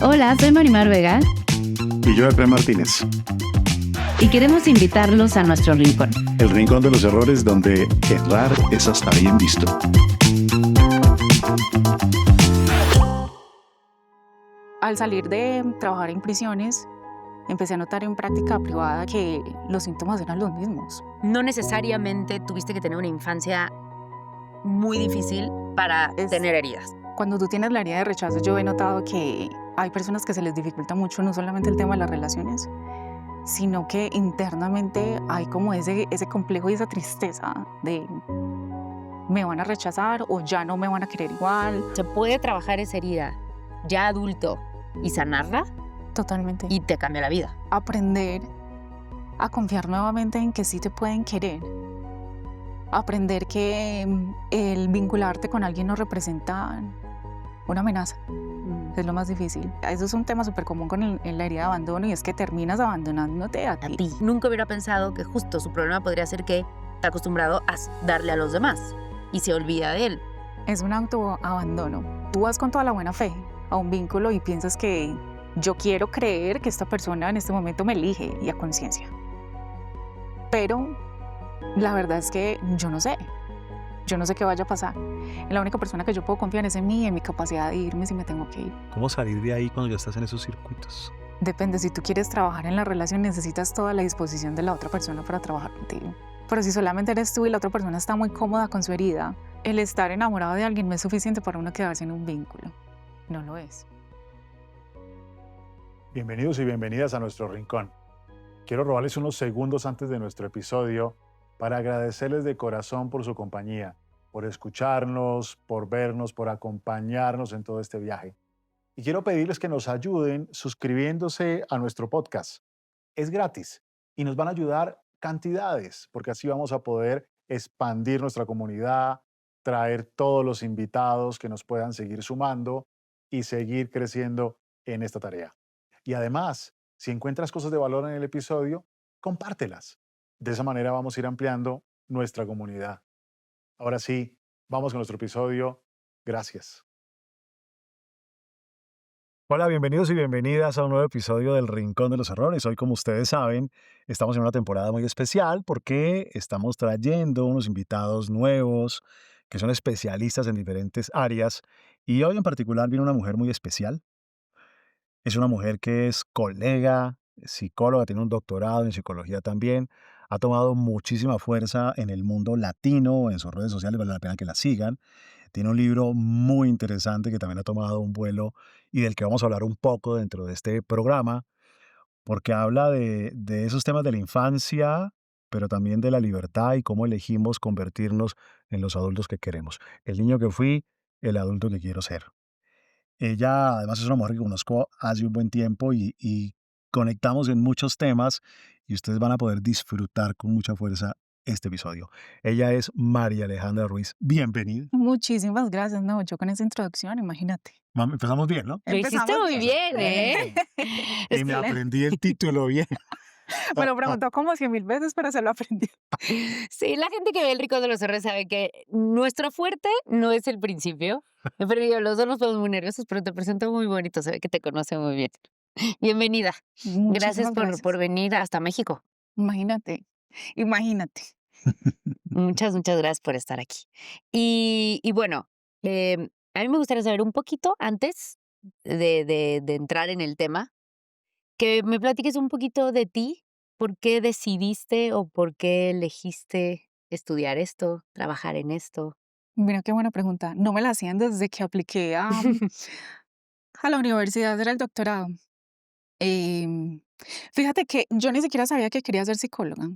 Hola, soy Marimar Vega Y yo, Efraín Martínez. y queremos invitarlos a nuestro rincón. El rincón de los errores donde errar es hasta bien visto. Al salir de trabajar en prisiones, empecé a notar en práctica privada que los síntomas eran los mismos. No necesariamente tuviste que tener una infancia muy difícil para tener heridas. Cuando tú tienes la herida de rechazo, yo he notado que hay personas que se les dificulta mucho no solamente el tema de las relaciones, sino que internamente hay como ese complejo y esa tristeza de me van a rechazar o ya no me van a querer igual. Se puede trabajar esa herida ya adulto y sanarla Totalmente. y te cambia la vida. Aprender a confiar nuevamente en que sí te pueden querer. Aprender que el vincularte con alguien no representa una amenaza. Es lo más difícil. Eso es un tema súper común en la herida de abandono y es que terminas abandonándote a A ti. ti. Nunca hubiera pensado que justo su problema podría ser que está acostumbrado a darle a los demás y se olvida de él. Es un autoabandono. Tú vas con toda la buena fe a un vínculo y piensas que yo quiero creer que esta persona en este momento me elige y a conciencia. Pero la verdad es que yo no sé. Yo no sé qué vaya a pasar. La única persona que yo puedo confiar es en mí, en mi capacidad de irme si me tengo que ir. ¿Cómo salir de ahí cuando ya estás en esos circuitos? Depende, si tú quieres trabajar en la relación, necesitas toda la disposición de la otra persona para trabajar contigo. Pero si solamente eres tú y la otra persona está muy cómoda con su herida, el estar enamorado de alguien no es suficiente para uno quedarse en un vínculo. No lo es. Bienvenidos y bienvenidas a nuestro rincón. Quiero robarles unos segundos antes de nuestro episodio para agradecerles de corazón por su compañía, por escucharnos, por vernos, por acompañarnos en todo este viaje. Y quiero pedirles que nos ayuden suscribiéndose a nuestro podcast. Es gratis y nos van a ayudar cantidades, porque así vamos a poder expandir nuestra comunidad, traer todos los invitados que nos puedan seguir sumando y seguir creciendo en esta tarea. Y además, si encuentras cosas de valor en el episodio, compártelas. De esa manera vamos a ir ampliando nuestra comunidad. Ahora sí, vamos con nuestro episodio. Gracias. Hola, bienvenidos y bienvenidas a un nuevo episodio del Rincón de los Errores. Hoy, como ustedes saben, estamos en una temporada muy especial porque estamos trayendo unos invitados nuevos que son especialistas en diferentes áreas. Y hoy en particular viene una mujer muy especial. Es una mujer que es colega, psicóloga, tiene un doctorado en psicología también. Ha tomado muchísima fuerza en el mundo latino, en sus redes sociales, vale la pena que la sigan. Tiene un libro muy interesante que también ha tomado un vuelo y del que vamos a hablar un poco dentro de este programa, porque habla de esos temas de la infancia, pero también de la libertad y cómo elegimos convertirnos en los adultos que queremos. El niño que fui, el adulto que quiero ser. Ella además es una mujer que conozco hace un buen tiempo y conectamos en muchos temas y ustedes van a poder disfrutar con mucha fuerza este episodio. Ella es María Alejandra Ruiz. Bienvenida. Muchísimas gracias, no, yo con esa introducción, imagínate. Empezamos bien, ¿no? Lo hiciste muy bien, ¿eh? Y me aprendí el título bien. Me lo preguntó como 100,000 veces, pero se lo aprendí. Sí, la gente que ve el Rincón de los Errores sabe que nuestro fuerte no es el principio. Pero yo, los dos nos ponemos muy nerviosos, pero te presento muy bonito, se ve que te conoce muy bien. Bienvenida. Gracias Muchísimas por venir hasta México. Imagínate, imagínate. Muchas, muchas gracias por estar aquí. Y bueno, a mí me gustaría saber un poquito antes de entrar en el tema, que me platiques un poquito de ti, por qué decidiste o por qué elegiste estudiar esto, trabajar en esto. Mira qué buena pregunta. No me la hacían desde que apliqué a la universidad a hacer el doctorado. Em, Fíjate que yo ni siquiera sabía que quería ser psicóloga.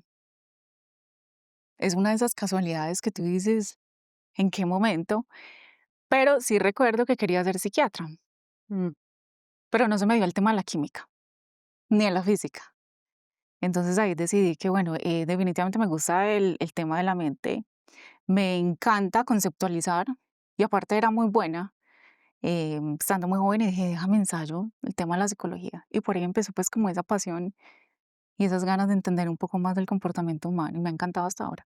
Es una de esas casualidades que tú dices, ¿en qué momento? Pero sí recuerdo que quería ser psiquiatra, Mm, pero no se me dio el tema de la química, ni de la física. Entonces ahí decidí que, bueno, definitivamente me gusta el tema de la mente, me encanta conceptualizar y aparte era muy buena, estando muy joven y dije, déjame ensayo el tema de la psicología. Y por ahí empezó pues como esa pasión y esas ganas de entender un poco más del comportamiento humano y me ha encantado hasta ahora.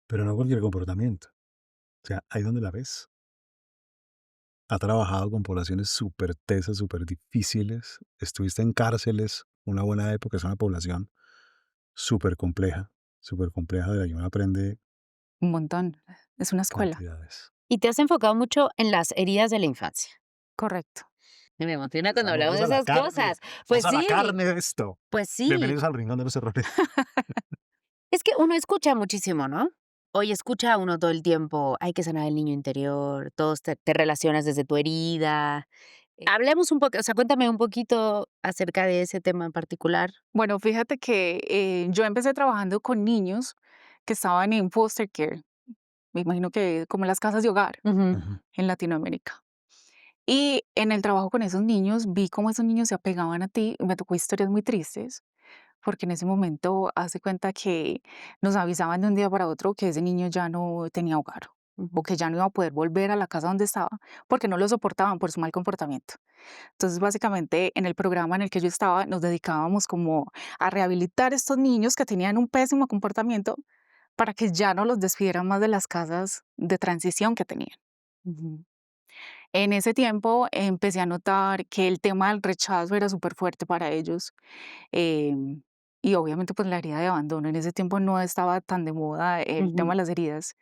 Pero no cualquier comportamiento. O sea, ahí donde la ves. ha trabajado con poblaciones súper tesas, súper difíciles. Estuviste en cárceles una buena época, es una población súper compleja, de la que uno aprende Un montón. Es una escuela. cantidades. Y te has enfocado mucho en las heridas de la infancia. Correcto. Me emociona cuando Vamos, hablamos de vamos a la esas carne, cosas. vamos Pues a la sí, carne de esto. pues sí. Bienvenidos al Rincón de los Errores. Es que uno escucha muchísimo, ¿no? Hoy escucha uno todo el tiempo, hay que sanar el niño interior, todos te relacionas desde tu herida. Hablemos un poco, o sea, cuéntame un poquito acerca de ese tema en particular. Bueno, fíjate que yo empecé trabajando con niños que estaban en foster care. Me imagino que como las casas de hogar Ujú, Ujú. en Latinoamérica. Y en el trabajo con esos niños vi cómo esos niños se apegaban a ti y me tocó historias muy tristes, porque en ese momento hace cuenta que nos avisaban de un día para otro que ese niño ya no tenía hogar o ujú, que ya no iba a poder volver a la casa donde estaba porque no lo soportaban por su mal comportamiento. Entonces, básicamente, en el programa en el que yo estaba, nos dedicábamos como a rehabilitar estos niños que tenían un pésimo comportamiento para que ya no los despidieran más de las casas de transición que tenían. ujú, En ese tiempo empecé a notar que el tema del rechazo era súper fuerte para ellos. em, y obviamente pues la herida de abandono en ese tiempo no estaba tan de moda el tema ujú, de las heridas,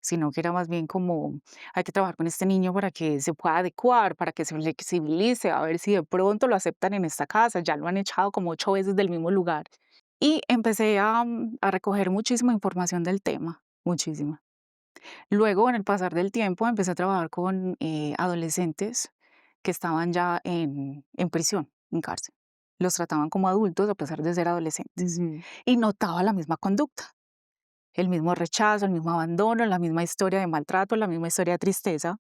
sino que era más bien como hay que trabajar con este niño para que se pueda adecuar, para que se flexibilice, a ver si de pronto lo aceptan en esta casa, ya lo han echado como 8 veces del mismo lugar. Y empecé a recoger muchísima información del tema, muchísima. Luego, en el pasar del tiempo, empecé a trabajar con adolescentes que estaban ya en prisión, en cárcel. Los trataban como adultos a pesar de ser adolescentes. ujú. Y notaba la misma conducta, el mismo rechazo, el mismo abandono, la misma historia de maltrato, la misma historia de tristeza.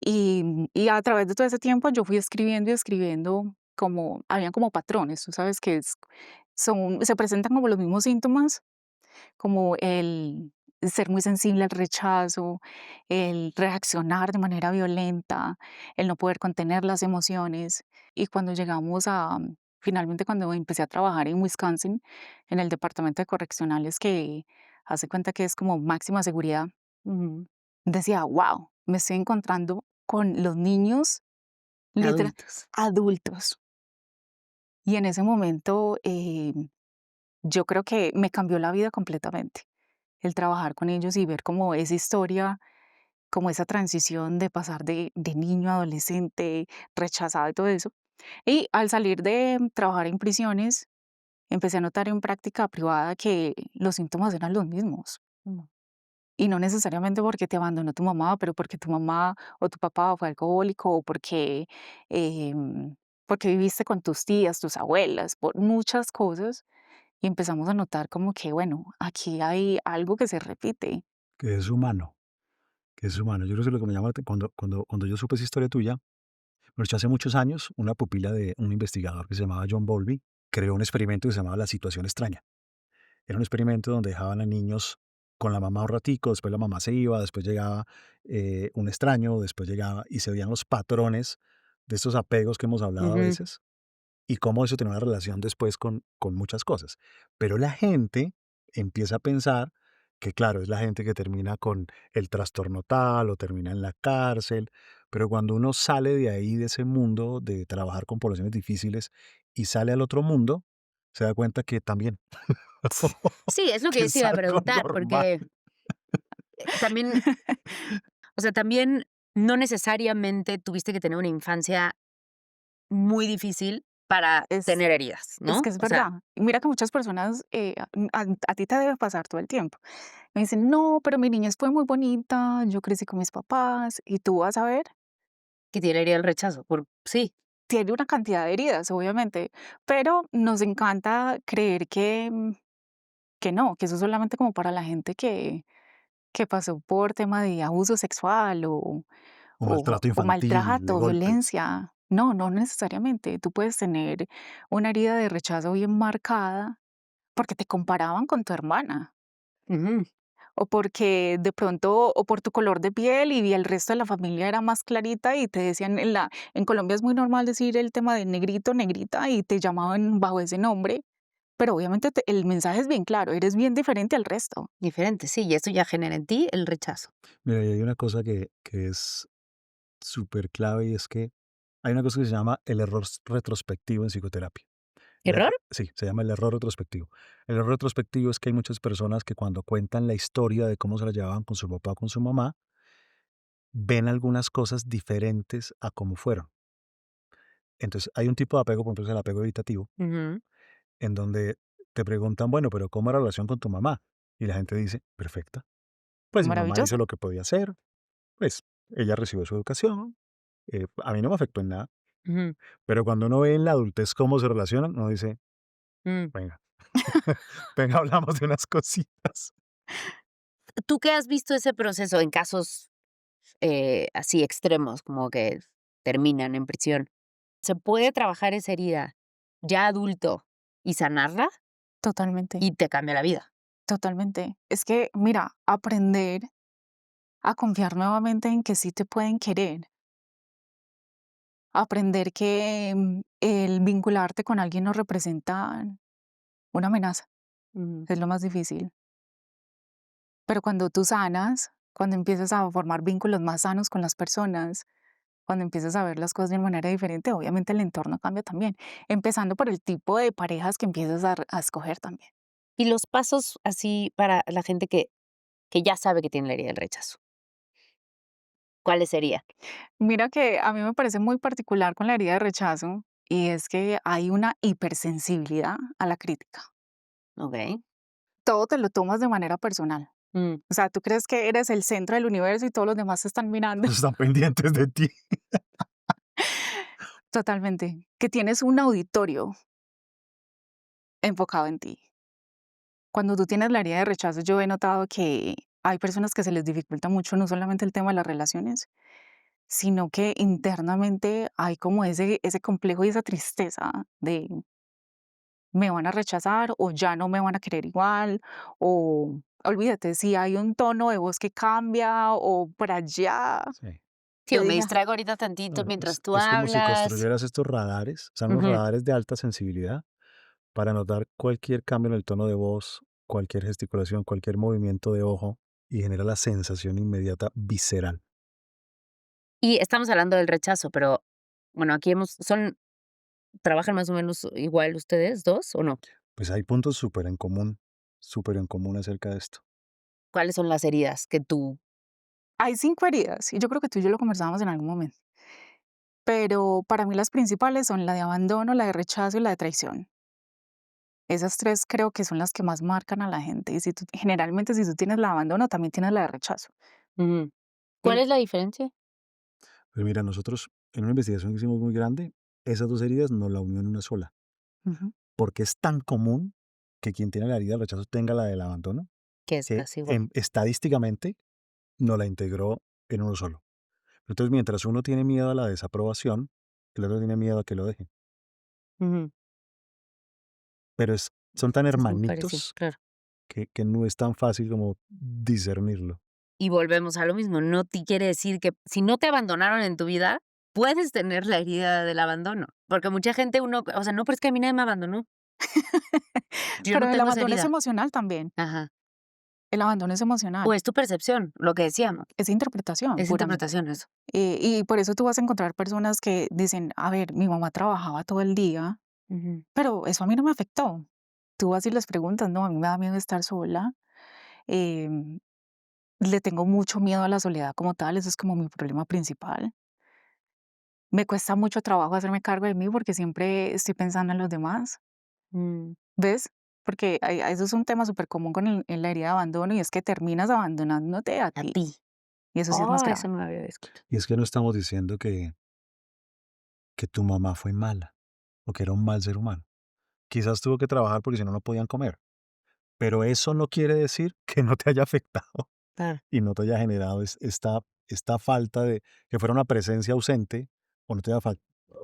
Y a través de todo ese tiempo yo fui escribiendo y escribiendo como, habían como patrones, tú sabes que se presentan como los mismos síntomas, como el ser muy sensible al rechazo, el reaccionar de manera violenta, el no poder contener las emociones. Y cuando llegamos finalmente cuando empecé a trabajar en Wisconsin, en el departamento de correccionales que hace cuenta que es como máxima seguridad, Ujú. decía, wow, me estoy encontrando con los niños literal Adultos. adultos. Y en ese momento yo creo que me cambió la vida completamente el trabajar con ellos y ver como esa historia, como esa transición de pasar de niño a adolescente, rechazado y todo eso. Y al salir de trabajar en prisiones, empecé a notar en práctica privada que los síntomas eran los mismos. Mm. Y no necesariamente porque te abandonó tu mamá, pero porque tu mamá o tu papá fue alcohólico o porque viviste con tus tías, tus abuelas, por muchas cosas. Y empezamos a notar como que, bueno, aquí hay algo que se repite. Que es humano, que es humano. Yo creo que lo que me llama cuando yo supe esa historia tuya, me hace muchos años, una pupila de un investigador que se llamaba John Bowlby creó un experimento que se llamaba la situación extraña. Era un experimento donde dejaban a niños con la mamá un ratico, después la mamá se iba, después llegaba un extraño, después llegaba y se veían los patrones de estos apegos que hemos hablado a Ujú. veces y cómo eso tiene una relación después con muchas cosas. Pero la gente empieza a pensar que, claro, es la gente que termina con el trastorno tal o termina en la cárcel, pero cuando uno sale de ahí, de ese mundo de trabajar con poblaciones difíciles y sale al otro mundo, se da cuenta que también, Sí, es lo que que yo te es iba a algo preguntar, normal. porque también, o sea, también no necesariamente tuviste que tener una infancia muy difícil para Es, tener heridas, es ¿no? que es O sea, verdad. Y mira que muchas personas, a ti te debe pasar todo el tiempo. Me dicen, no, pero mi niñez fue muy bonita, yo crecí con mis papás y tú vas a ver, que tiene herida del rechazo, sí. tiene una cantidad de heridas, obviamente, pero nos encanta creer que no, que eso es solamente como para la gente que pasó por tema de abuso sexual O maltrato o infantil, de maltrato, golpes. violencia. No, no necesariamente. Tú puedes tener una herida de rechazo bien marcada porque te comparaban con tu hermana Ujú, o porque de pronto, o por tu color de piel y el resto de la familia era más clarita y te decían, en Colombia es muy normal decir el tema de negrito, negrita y te llamaban bajo ese nombre, pero obviamente el mensaje es bien claro, eres bien diferente al resto. diferente, sí, y eso ya genera en ti el rechazo. Mira, y hay una cosa que es súper clave y es que hay una cosa que se llama el error retrospectivo en psicoterapia. ¿Error? Sí, se llama el error retrospectivo. El error retrospectivo es que hay muchas personas que cuando cuentan la historia de cómo se la llevaban con su papá o con su mamá, ven algunas cosas diferentes a cómo fueron. Entonces, hay un tipo de apego, por ejemplo, es el apego evitativo, Ujú. en donde te preguntan, bueno, pero ¿cómo era la relación con tu mamá? Y la gente dice, perfecta. Pues mi mamá hizo Maravillosa. lo que podía hacer, pues ella recibió su educación, a mí no me afectó en nada. Ujú. Pero cuando uno ve en la adultez cómo se relacionan, uno dice, Mm. venga, venga, hablamos de unas cositas. ¿Tú qué has visto ese proceso en casos así extremos, como que terminan en prisión? ¿Se puede trabajar esa herida ya adulto y sanarla? Totalmente, Y te cambia la vida. totalmente. Es que, mira, aprender a confiar nuevamente en que sí te pueden querer, aprender que el vincularte con alguien no representa una amenaza, Ujú. es lo más difícil. Pero cuando tú sanas, cuando empiezas a formar vínculos más sanos con las personas, cuando empiezas a ver las cosas de una manera diferente, obviamente el entorno cambia también, empezando por el tipo de parejas que empiezas a escoger también. Y los pasos así para la gente que ya sabe que tiene la herida del rechazo, ¿cuáles serían? Mira que a mí me parece muy particular con la herida de rechazo y es que hay una hipersensibilidad a la crítica. Okey. Todo te lo tomas de manera personal. Mm. O sea, tú crees que eres el centro del universo y todos los demás te están mirando. Están pendientes de ti. Totalmente. Que tienes un auditorio enfocado en ti. Cuando tú tienes la herida de rechazo, yo he notado que hay personas que se les dificulta mucho no solamente el tema de las relaciones, sino que internamente hay como ese complejo y esa tristeza de me van a rechazar o ya no me van a querer igual o olvídate, si hay un tono de voz que cambia o por allá, Sí. Sí, yo o me dije, distraigo ahorita tantito No, mientras es, tú es como si hablas. construyeras estos radares, o sea, unos Ujú. radares de alta sensibilidad para notar cualquier cambio en el tono de voz, cualquier gesticulación, cualquier movimiento de ojo y genera la sensación inmediata visceral. Y estamos hablando del rechazo, pero bueno, aquí ¿trabajan más o menos igual ustedes 2 o no? Pues hay puntos súper en común acerca de esto. ¿Cuáles son las heridas que tú? hay 5 heridas y yo creo que tú y yo lo conversábamos en algún momento, pero para mí las principales son la de abandono, la de rechazo y la de traición. Esas 3 creo que son las que más marcan a la gente y si tú generalmente si tú tienes la de abandono, también tienes la de rechazo. Ujú. ¿Cuál El es la diferencia? Pues mira, nosotros en una investigación que hicimos muy grande, esas dos heridas nos la unió en una sola, ujú. porque es tan común que quien tiene la herida del rechazo tenga la del abandono, Que es que casi igual. estadísticamente nos la integró en uno solo. Entonces, mientras uno tiene miedo a la desaprobación, el otro tiene miedo a que lo dejen. Ujú. Pero son tan Es muy parecido, hermanitos claro. que no es tan fácil como discernirlo. Y volvemos a lo mismo, no te quiere decir que si no te abandonaron en tu vida, puedes tener la herida del abandono, porque mucha gente o sea, no, pero es que a mí nadie me abandonó, yo no Pero el tengo esa abandono es herida. emocional también, Ajá. el abandono es O emocional, es tu percepción, lo que decíamos, es interpretación es puramente. interpretación eso. Y por eso tú vas a encontrar personas que dicen, a ver, mi mamá trabajaba todo el día, Ujú. pero eso a mí no me afectó. Tú vas y les preguntas, no, a mí me da miedo estar sola, em, le tengo mucho miedo a la soledad como tal, eso es como mi problema principal. Me cuesta mucho trabajo hacerme cargo de mí porque siempre estoy pensando en los demás, Mm. ¿ves? Porque eso es un tema súper común con en la herida de abandono y es que terminas abandonándote a A ti ti. y eso sí es más Oh, grave. eso no lo había escuchado. Y es que no estamos diciendo que tu mamá fue mala o que era un mal ser humano. Quizás tuvo que trabajar porque si no, no podían comer. Pero eso no quiere decir que no te haya afectado Claro. y no te haya generado esta falta de que fuera una presencia ausente o no te haya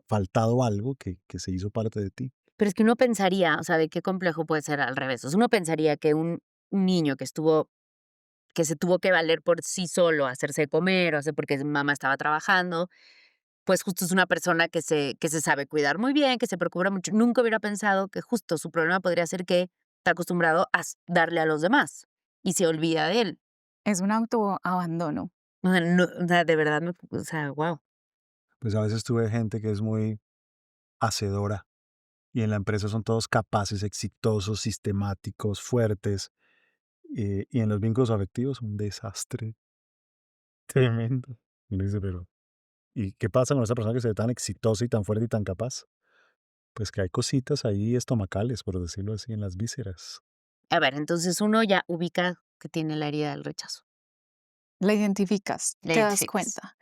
faltado algo que se hizo parte de ti. Pero es que uno pensaría, o sea, de qué complejo puede ser al revés. O sea, uno pensaría que un niño que se tuvo que valer por sí solo, hacerse de comer, o sea, porque su mamá estaba trabajando, pues justo es una persona que se sabe cuidar muy bien, que se preocupa mucho. Nunca hubiera pensado que justo su problema podría ser que está acostumbrado a darle a los demás y se olvida de él. Es un autoabandono. O sea, de verdad, o sea, wow. Pues a veces tuve gente que es muy hacedora y en la empresa son todos capaces, exitosos, sistemáticos, fuertes, y en los vínculos afectivos un desastre tremendo. Y uno dice, pero ¿y qué pasa con esa persona que se ve tan exitosa y tan fuerte y tan capaz? Pues que hay cositas ahí estomacales, por decirlo así, en las vísceras. A ver, entonces uno ya ubica que tiene la herida del rechazo. La identificas, La te das identificas. cuenta,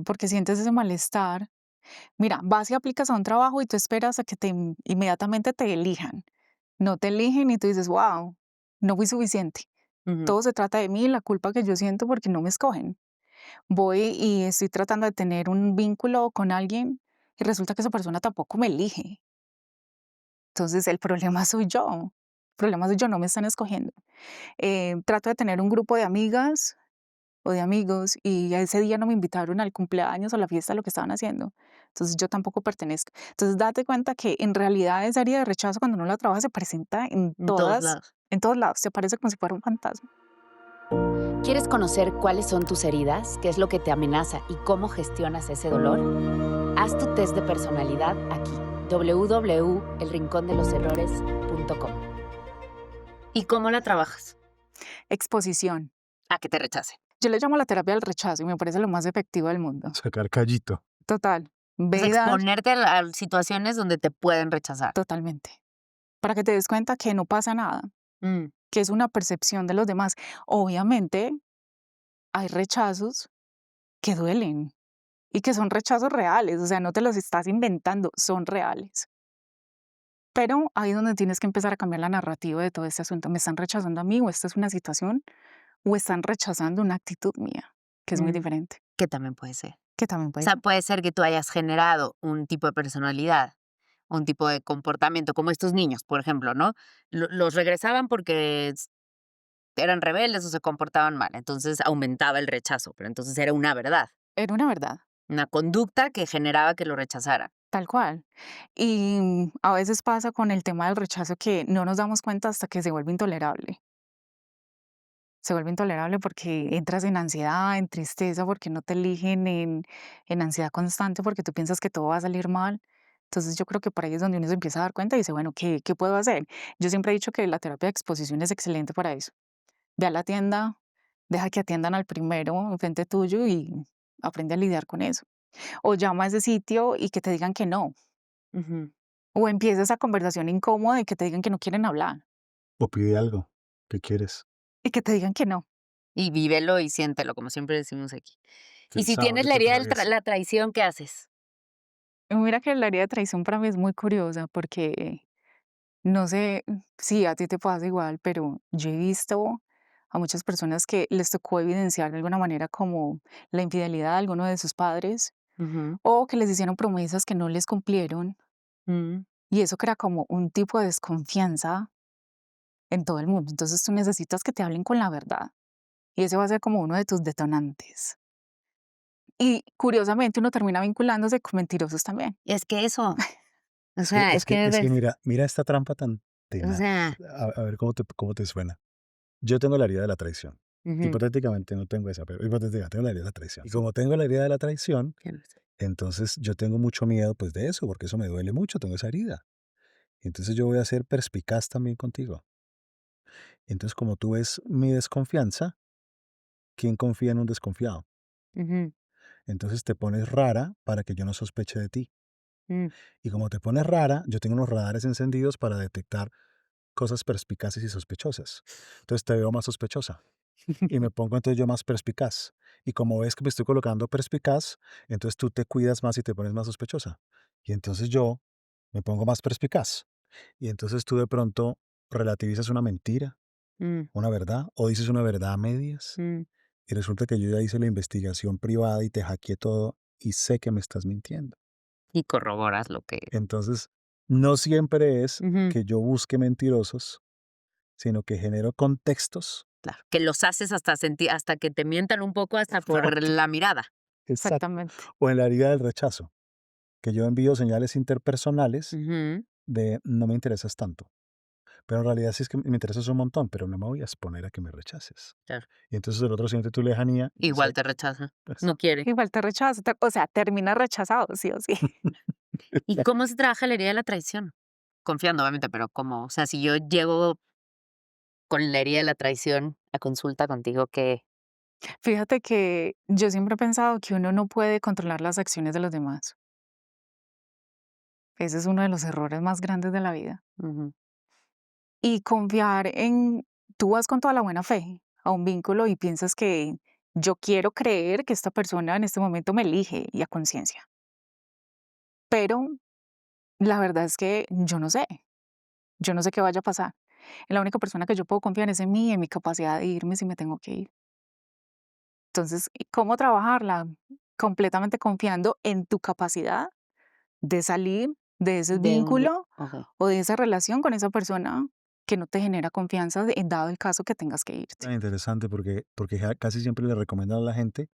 porque sientes ese malestar. Mira, vas y aplicas a un trabajo y tú esperas a que inmediatamente te elijan. No te eligen y tú dices, wow, no fui suficiente. Ujú. Todo se trata de mí, la culpa que yo siento porque no me escogen. Voy y estoy tratando de tener un vínculo con alguien y resulta que esa persona tampoco me elige. Entonces el problema soy yo. El problema soy yo, no me están escogiendo. Trato de tener un grupo de amigas o de amigos y a ese día no me invitaron al cumpleaños o a la fiesta, lo que estaban haciendo. Entonces yo tampoco pertenezco. Entonces date cuenta que en realidad esa herida de rechazo cuando uno la trabaja se presenta En todos lados. en todos lados, se parece como si fuera un fantasma. ¿Quieres conocer cuáles son tus heridas, qué es lo que te amenaza y cómo gestionas ese dolor? Haz tu test de personalidad aquí, www.elrincondeloserrores.com. ¿Y cómo la trabajas? Exposición. A que te rechace. Yo le llamo la terapia del rechazo y me parece lo más efectivo del mundo. Sacar callito. Total. O Ve sea, y das exponerte a situaciones donde te pueden rechazar. totalmente. Para que te des cuenta que no pasa nada, Mm, que es una percepción de los demás. Obviamente hay rechazos que duelen y que son rechazos reales, o sea, no te los estás inventando, son reales. Pero ahí es donde tienes que empezar a cambiar la narrativa de todo este asunto. ¿Me están rechazando a mí o esta es una situación o están rechazando una actitud mía? Que es muy mm, diferente, que también puede ser. que también O puede sea, ser. puede ser que tú hayas generado un tipo de personalidad, un tipo de comportamiento, como estos niños, por ejemplo, ¿no? Los regresaban porque eran rebeldes o se comportaban mal, entonces aumentaba el rechazo, pero entonces era una verdad, Era una verdad, una conducta que generaba que lo rechazaran. tal cual. Y a veces pasa con el tema del rechazo que no nos damos cuenta hasta que se vuelve intolerable. Se vuelve intolerable porque entras en ansiedad, en tristeza, porque no te eligen, en ansiedad constante, porque tú piensas que todo va a salir mal. Entonces yo creo que por ahí es donde uno se empieza a dar cuenta y dice, bueno, ¿qué puedo hacer? Yo siempre he dicho que la terapia de exposición es excelente para eso. Ve a la tienda, deja que atiendan al primero enfrente tuyo y aprende a lidiar con eso. O llama a ese sitio y que te digan que no. Ujú. O empieza esa conversación incómoda de que te digan que no quieren hablar O pide algo. ¿Qué quieres? y que te digan que no. Y vívelo y siéntelo, como siempre decimos aquí. Que Y el si sábado tienes que la te herida atraviesa. la traición, ¿qué haces? Y mira que la herida de traición para mí es muy curiosa porque no sé si a ti te pasa igual, pero yo he visto a muchas personas que les tocó evidenciar de alguna manera como la infidelidad de alguno de sus padres Ujú, o que les hicieron promesas que no les cumplieron mm. y eso crea como un tipo de desconfianza en todo el mundo. Entonces tú necesitas que te hablen con la verdad y ese va a ser como uno de tus detonantes. Y curiosamente uno termina vinculándose con mentirosos también. Es que eso, o Sí, sea, es que es que ves, mira esta trampa tan o tenaz. sea, A ver cómo te suena. Yo tengo la herida de la traición. ujú, Hipotéticamente no tengo esa, pero hipotéticamente tengo la herida de la traición. Y como tengo la herida de la traición, ya no sé. entonces yo tengo mucho miedo pues de eso, porque eso me duele mucho, tengo esa herida. Y entonces yo voy a ser perspicaz también contigo. Entonces como tú ves mi desconfianza, ¿quién confía en un desconfiado? Ujú, Entonces te pones rara para que yo no sospeche de ti. mm. Y como te pones rara, yo tengo unos radares encendidos para detectar cosas perspicaces y sospechosas. Entonces te veo más sospechosa y me pongo entonces yo más perspicaz. Y como ves que me estoy colocando perspicaz, entonces tú te cuidas más y te pones más sospechosa. Y entonces yo me pongo más perspicaz. Y entonces tú de pronto relativizas una mentira, Mm, una verdad, o dices una verdad a medias. mm. Y resulta que yo ya hice la investigación privada y te hackeé todo y sé que me estás mintiendo. Y corroboras lo que Entonces, no siempre es ujú, que yo busque mentirosos, sino que genero contextos. claro, que los haces hasta sentir hasta que te mientan un poco hasta por Exacto, la mirada. exacto. Exactamente. O en la herida del rechazo, que yo envío señales interpersonales Ujú, de no me interesas tanto. pero en realidad sí es que me interesas un montón, pero no me voy a exponer a que me rechaces. Claro. Y entonces el otro siente tu lejanía. Igual te rechaza. Pues, No quiere. Igual te rechaza, o sea, termina rechazado, sí o sí. ¿Y cómo se trabaja la herida de la traición? Confiando, obviamente, pero ¿cómo? O sea, si yo llego con la herida de la traición a consulta contigo, ¿qué? Fíjate que yo siempre he pensado que uno no puede controlar las acciones de los demás. Ese es uno de los errores más grandes de la vida. Ujú. Y confiar en, tú vas con toda la buena fe a un vínculo y piensas que yo quiero creer que esta persona en este momento me elige y a conciencia. Pero la verdad es que yo no sé qué vaya a pasar. La única persona que yo puedo confiar es en mí, en mi capacidad de irme si me tengo que ir. Entonces, ¿y cómo trabajarla? Completamente confiando en tu capacidad de salir de ese De un... vínculo Ok. o de esa relación con esa persona que no te genera confianza en dado el caso que tengas que irte. tan interesante porque casi siempre le recomiendan a la gente,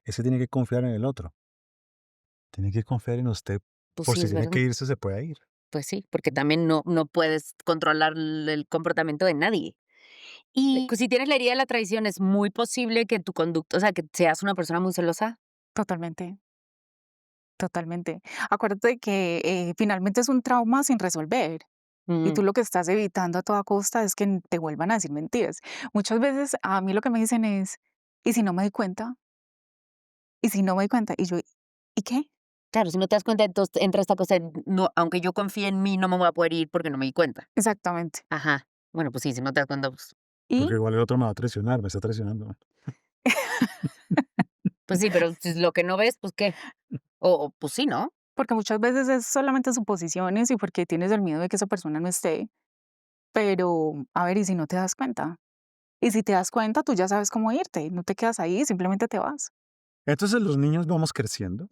ese tiene que confiar en el otro, tiene que confiar en usted, Pues por sí, si es tiene que verdad. irse, se puede ir. Pues sí, porque también no puedes controlar el comportamiento de nadie. Y pues, si tienes la herida de la traición, es muy posible que tu conducta, o sea, que seas una persona muy celosa. Totalmente, totalmente. Acuérdate que finalmente es un trauma sin resolver. Y Mm, tú lo que estás evitando a toda costa es que te vuelvan a decir mentiras. Muchas veces a mí lo que me dicen es, ¿y si no me doy cuenta? ¿Y si no me doy cuenta? Y yo, ¿y qué? claro, si no te das cuenta, entonces entra esta cosa de, no, aunque yo confíe en mí, no me voy a poder ir porque no me di cuenta. Exactamente. Ajá. Bueno, pues sí, si no te das cuenta, Y Porque igual el otro me va a traicionar, me está traicionando. pues sí, pero si lo que no ves, pues qué. O pues sí, ¿no? porque muchas veces es solamente suposiciones y porque tienes el miedo de que esa persona no esté. Pero, a ver, ¿y si no te das cuenta? Y si te das cuenta, tú ya sabes cómo irte. No te quedas ahí, simplemente te vas. Entonces los niños vamos creciendo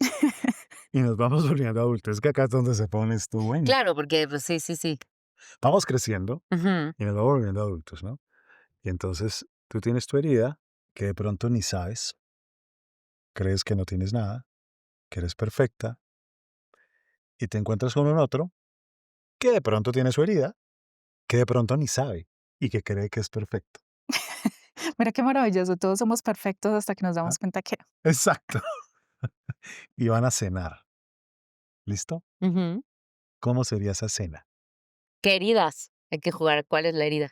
y nos vamos volviendo adultos. Es que acá es donde se pone esto bueno. Claro, porque pues sí, sí, sí. Vamos creciendo Ujú. y nos vamos volviendo adultos, ¿no? Y entonces tú tienes tu herida que de pronto ni sabes, crees que no tienes nada, que eres perfecta, y te encuentras con un otro que de pronto tiene su herida, que de pronto ni sabe y que cree que es perfecto. Mira qué maravilloso. Todos somos perfectos hasta que nos ¿Ah? damos cuenta que no. Exacto. Y van a cenar. ¿Listo? Ujú. ¿Cómo sería esa cena? ¿Qué heridas? Hay que jugar cuál es la herida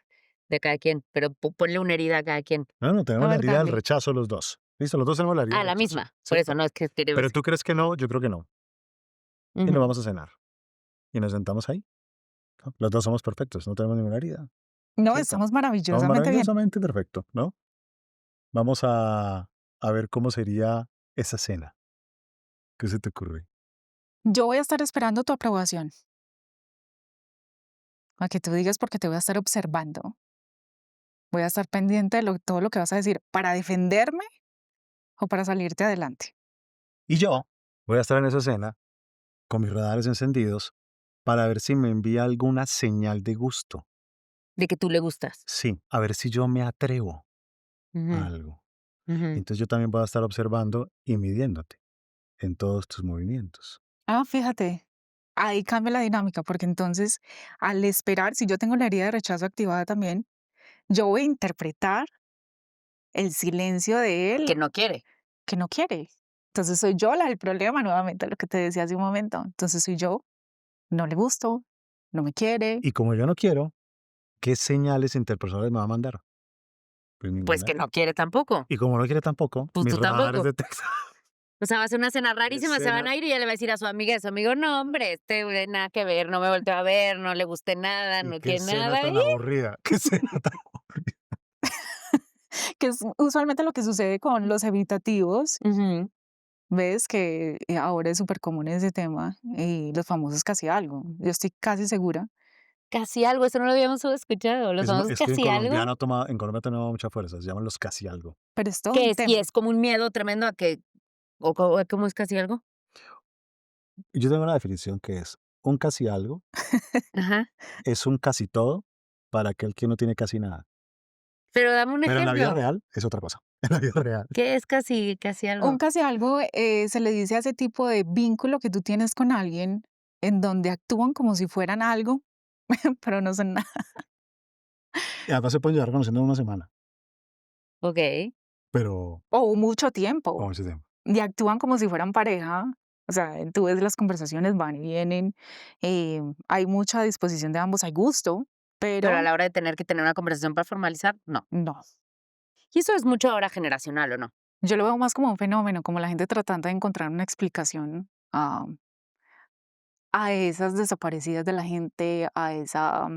de cada quien, pero ponle una herida a cada quien. No, no, A tenemos la ver, herida del dale. rechazo los dos. ¿Listo? Los dos tenemos la herida Ah, del la rechazo. misma. Por eso, ¿Cierto? no, es que quiero Pero decir. tú crees que no, yo creo que no. Y nos Ujú. vamos a cenar. Y nos sentamos ahí. ¿No? Los dos somos perfectos, no tenemos ninguna herida. No, ¿Cierto? estamos Estamos maravillosamente bien. maravillosamente perfectos, ¿no? Vamos a ver cómo sería esa cena. ¿Qué se te ocurre? Yo voy a estar esperando tu aprobación. A que tú digas porque te voy a estar observando. Voy a estar pendiente de todo lo que vas a decir para defenderme o para salirte adelante. Y yo voy a estar en esa cena con mis radares encendidos para ver si me envía alguna señal de gusto. De que tú le gustas. Sí, a ver si yo me atrevo a Ujú, algo. ujú. Entonces yo también voy a estar observando y midiéndote en todos tus movimientos. Ah, fíjate, ahí cambia la dinámica, porque entonces al esperar, si yo tengo la herida de rechazo activada también, yo voy a interpretar el silencio de Que él no quiere. que no quiere. Entonces soy yo la del problema, nuevamente, lo que te decía hace un momento. Entonces soy yo, no le gusto, no me quiere. Y como yo no quiero, ¿qué señales interpersonales me va a mandar? Pues Pues ninguna. que no quiere tampoco. Y como no quiere tampoco, Pues mis tú radares tampoco. detectan. O sea, va a ser una cena rarísima, se van Escena. a ir y ella le va a decir a su amiga, no, hombre, este güey nada que ver, no me volteó a ver, no le gusté nada, Y no qué quiere escena nada. tan aburrida. Qué escena tan aburrida. Que es usualmente lo que sucede con los evitativos. Ujú. Ves que ahora es súper común ese tema y los famosos casi algo. Yo estoy casi segura. Casi algo, eso no lo habíamos escuchado. Los famosos Es que casi algo. en Colombia ha tomado mucha fuerza. Se llaman los casi algo. Pero es todo ¿Qué un es? Y tema. es como un miedo tremendo a que, ¿cómo es casi algo? Y yo tengo una definición que es: un casi algo Ajá. es un casi todo para aquel que no tiene casi nada. Pero dame un Pero en la vida ejemplo. real es otra cosa. En la vida real. ¿Qué es casi Un algo? casi algo se le dice a ese tipo de vínculo que tú tienes con alguien en donde actúan como si fueran algo, pero no son nada. Y además se pueden llevar conociendo una semana, Ok. pero O mucho tiempo. con mucho tiempo. Y actúan como si fueran pareja. O sea, tú ves las conversaciones, van y vienen. Hay mucha disposición de ambos, hay gusto, Pero a pero la hora de tener que tener una conversación para formalizar, no. no. Y eso es mucho ahora generacional, ¿o no? Yo lo veo más como un fenómeno, como la gente tratando de encontrar una explicación a esas desaparecidas de la gente, a esa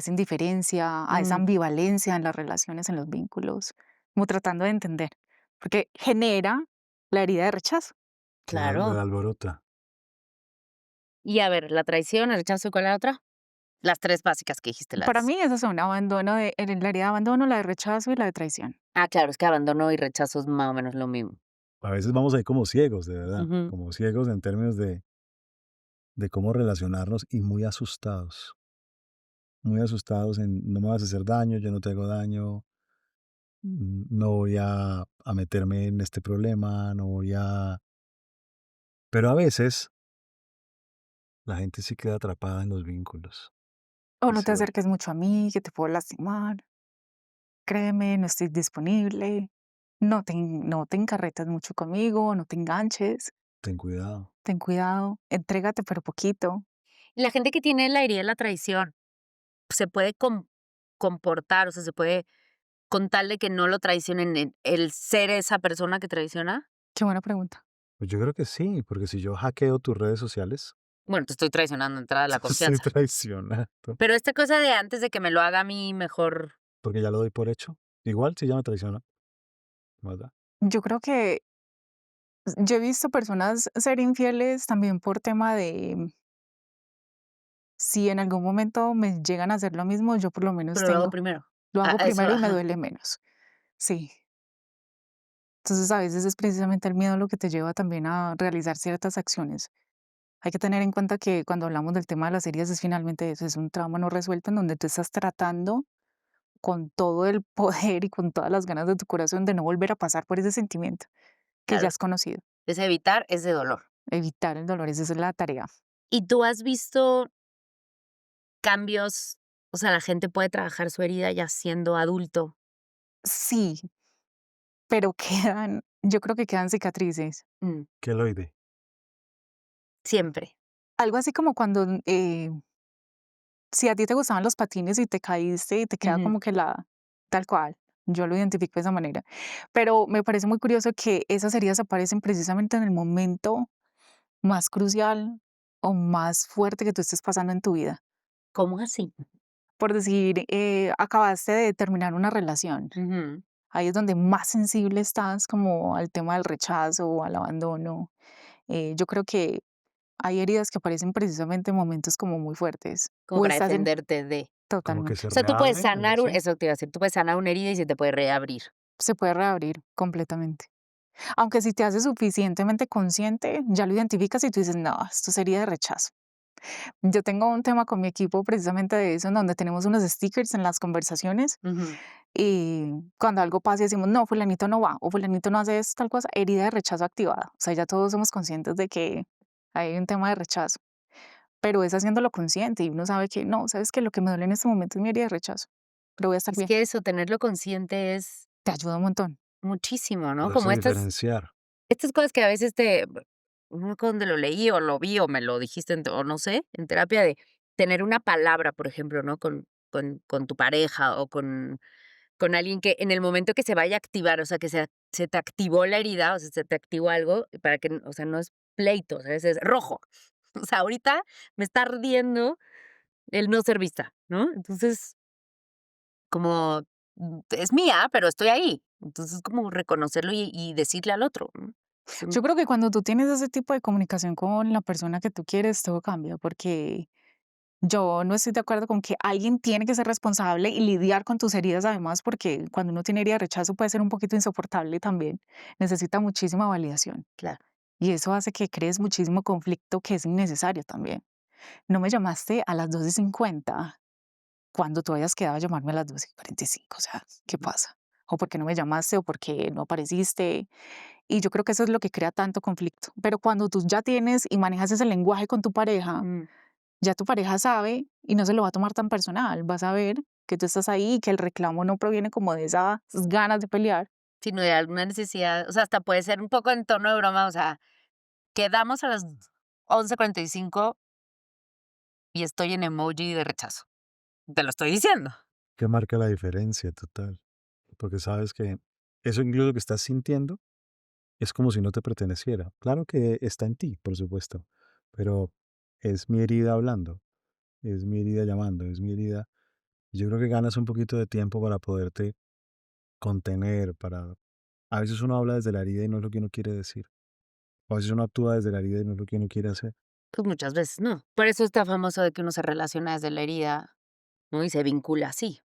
indiferencia, a esa Mm, ambivalencia en las relaciones, en los vínculos, como tratando de entender, porque genera la herida de rechazo. Que la claro. alborota. Y a ver, la traición, el rechazo, ¿y cuál es la otra? Las 3 básicas que dijiste, Para las mí esas son la herida de abandono, la de rechazo y la de traición. claro, es que abandono y rechazo es más o menos lo mismo. A veces vamos ahí como ciegos, de verdad, Ujú. como ciegos en términos de cómo relacionarnos y muy asustados en no me vas a hacer daño, yo no te hago daño, no voy a meterme en este problema, no voy a... Pero a veces la gente sí queda atrapada en los vínculos O y no se te vuelve, acerques mucho a mí, que te puedo lastimar. Créeme, no estoy disponible. No te encarretes mucho conmigo, no te enganches. ten cuidado. Ten cuidado, entrégate pero poquito. Y la gente que tiene la herida de la traición, se puede comportar, o sea, se puede, con tal de que no lo traicionen, el ser esa persona que traiciona. Qué buena pregunta. Pues yo creo que sí, porque si yo hackeo tus redes sociales, Bueno, te estoy traicionando, entrada de la te estoy confianza. traicionando, Pero esta cosa de antes de que me lo haga a mí, mejor. porque ya lo doy por hecho. Igual si ya me traiciona, ¿verdad? Yo creo que yo he visto personas ser infieles también por tema de si en algún momento me llegan a hacer lo mismo, yo por lo menos Pero lo hago tengo, primero. lo hago Eso, primero y me ajá. duele menos. Sí. Entonces a veces es precisamente el miedo lo que te lleva también a realizar ciertas acciones. Hay que tener en cuenta que cuando hablamos del tema de las heridas es finalmente eso, es un trauma no resuelto en donde tú estás tratando con todo el poder y con todas las ganas de tu corazón de no volver a pasar por ese sentimiento que ya Claro, has conocido. es evitar ese dolor. Evitar el dolor, esa es la tarea. ¿Y tú has visto cambios? O sea, la gente puede trabajar su herida ya siendo adulto. Sí, pero yo creo que quedan cicatrices. Mm, Queloide. siempre. Algo así como cuando, si a ti te gustaban los patines y te caíste y te queda Ujú. como que tal cual. Yo lo identifico de esa manera. Pero me parece muy curioso que esas heridas aparecen precisamente en el momento más crucial o más fuerte que tú estés pasando en tu vida. ¿Cómo así? Por decir, acabaste de terminar una relación. Ujú. Ahí es donde más sensible estás como al tema del rechazo o al abandono. Yo creo que hay heridas que aparecen precisamente en momentos como muy fuertes. Como O para estás en defenderte de. Como que totalmente. se O sea, tú puedes reabre, algo sanar así. eso te iba a decir, tú puedes sanar una herida y se te puede reabrir. Se puede reabrir completamente. Aunque si te haces suficientemente consciente, ya lo identificas y tú dices, no, esto sería de rechazo. Yo tengo un tema con mi equipo precisamente de eso, en donde tenemos unos stickers en las conversaciones Ujú. y cuando algo pasa y decimos, no, fulanito no va o fulanito no hace esto, tal cosa, herida de rechazo activada. O sea, ya todos somos conscientes de que hay un tema de rechazo, pero es haciéndolo consciente y uno sabe que no, sabes que lo que me duele en este momento es mi herida de rechazo, pero voy a estar Es bien. que eso, tenerlo consciente es Te ayuda un montón. muchísimo, ¿no? Poderse Como diferenciar. estas cosas que a veces no me acuerdo dónde lo leí o lo vi o me lo dijiste o no sé, en terapia de tener una palabra, por ejemplo, ¿no? Con tu pareja o con alguien que en el momento que se vaya a activar, o sea, que se te activó la herida, o sea, se te activó algo, para que, o sea, no es pleito, ¿sabes? Es rojo. O sea, ahorita me está ardiendo el no ser vista, ¿no? Entonces, como es mía, pero estoy ahí. Entonces, como reconocerlo y decirle al otro, ¿no? Yo creo que cuando tú tienes ese tipo de comunicación con la persona que tú quieres, todo cambia, porque yo no estoy de acuerdo con que alguien tiene que ser responsable y lidiar con tus heridas, además, porque cuando uno tiene herida de rechazo puede ser un poquito insoportable también. Necesita muchísima validación Claro. y eso hace que crees muchísimo conflicto que es innecesario también. No me llamaste a las 2:50 cuando tú habías quedado a llamarme a las 2:45, o sea, ¿qué pasa? O por qué no me llamaste o por qué no apareciste. Y yo creo que eso es lo que crea tanto conflicto. Pero cuando tú ya tienes y manejas ese lenguaje con tu pareja, Mm. Ya tu pareja sabe y no se lo va a tomar tan personal, va a saber que tú estás ahí y que el reclamo no proviene como de esas ganas de pelear. Sino de alguna necesidad, o sea, hasta puede ser un poco en tono de broma, o sea, quedamos a las 11:45 y estoy en emoji de rechazo. Te lo estoy diciendo. ¿Qué marca la diferencia total? Porque sabes que eso incluso que estás sintiendo es como si no te perteneciera. Claro que está en ti, por supuesto, pero es mi herida hablando, es mi herida llamando, es mi herida. Yo creo que ganas un poquito de tiempo para poderte contener, para... A veces uno habla desde la herida y no es lo que uno quiere decir. O a veces uno actúa desde la herida y no es lo que uno quiere hacer. Pues muchas veces no. Por eso está famoso de que uno se relaciona desde la herida, ¿no? Y se vincula así.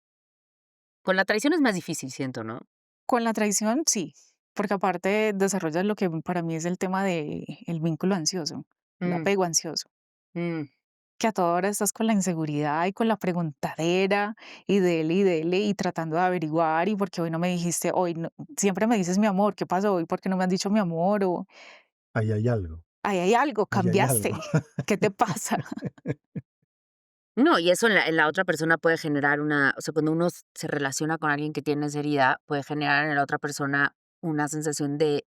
Con la traición es más difícil, siento, ¿no? Con la traición, sí, porque aparte desarrollas lo que para mí es el tema de el vínculo ansioso, el Mm, apego ansioso, mm. que a toda hora estás con la inseguridad y con la preguntadera y dele y tratando de averiguar y porque hoy no me dijiste, hoy no, siempre me dices mi amor, ¿qué pasó hoy? ¿Por qué no me has dicho mi amor? O Ahí hay algo, ahí hay algo, ahí hay cambiaste, algo. ¿qué te pasa? No, y eso en la otra persona puede generar una, o sea, cuando uno se relaciona con alguien que tiene esa herida, puede generar en la otra persona una sensación de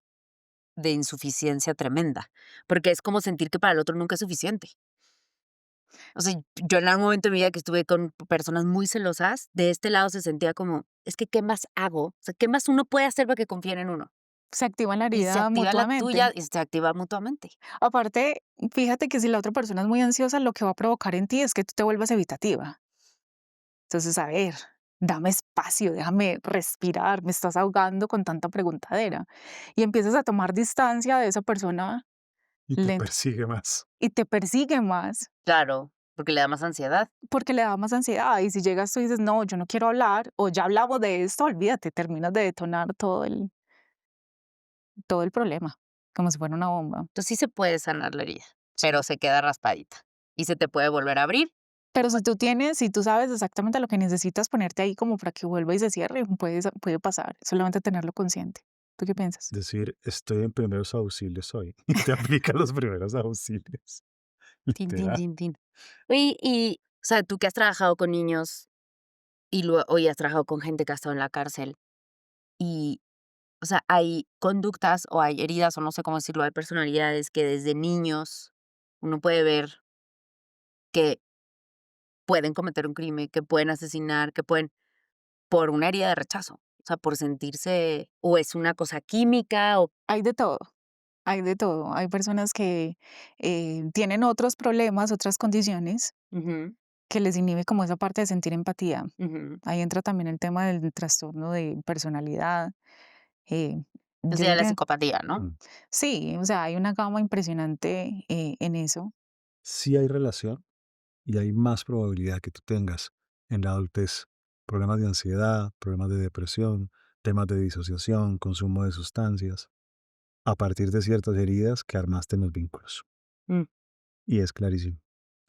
insuficiencia tremenda, porque es como sentir que para el otro nunca es suficiente. O sea, yo en algún momento de mi vida que estuve con personas muy celosas, de este lado se sentía como, es que ¿qué más hago? O sea, ¿qué más uno puede hacer para que confíen en uno? Se activa la Y se herida activa la tuya mutuamente. y se activa mutuamente. Aparte, fíjate que si la otra persona es muy ansiosa, lo que va a provocar en ti es que tú te vuelvas evitativa. Entonces, a ver, dame espacio, déjame respirar, me estás ahogando con tanta preguntadera. Y empiezas a tomar distancia de esa persona Y te lento persigue más. y te persigue más Claro, porque le da más ansiedad. porque le da más ansiedad. Y si llegas tú y dices, no, yo no quiero hablar, o ya hablamos de esto, olvídate, terminas de detonar todo el problema, como si fuera una bomba. Entonces sí se puede sanar la herida, Sí. pero se queda raspadita y se te puede volver a abrir. Pero si tú sabes exactamente lo que necesitas ponerte ahí como para que vuelva y se cierre, puede pasar, solamente tenerlo consciente. ¿Tú qué piensas? Decir, estoy en primeros auxilios hoy. Y te aplica los primeros auxilios. Tin, tin, Literal. tin, tin. Oye, y, o sea, tú que has trabajado con niños y hoy has trabajado con gente que ha estado en la cárcel y, o sea, hay conductas o hay heridas o no sé cómo decirlo, hay personalidades que desde niños uno puede ver que pueden cometer un crimen, que pueden asesinar, que pueden, por una herida de rechazo. O sea, por sentirse, o es una cosa química, o... Hay de todo, hay de todo. Hay personas que tienen otros problemas, otras condiciones Ujú, que les inhibe como esa parte de sentir empatía. ujú. Ahí entra también el tema del trastorno de personalidad. eh, O yo sea, la diría, psicopatía, ¿no? Mm. sí, o sea, hay una gama impresionante en eso. Sí hay relación y hay más probabilidad que tú tengas en la adultez problemas de ansiedad, problemas de depresión, temas de disociación, consumo de sustancias, a partir de ciertas heridas que armaste en los vínculos. Mm, Y es clarísimo,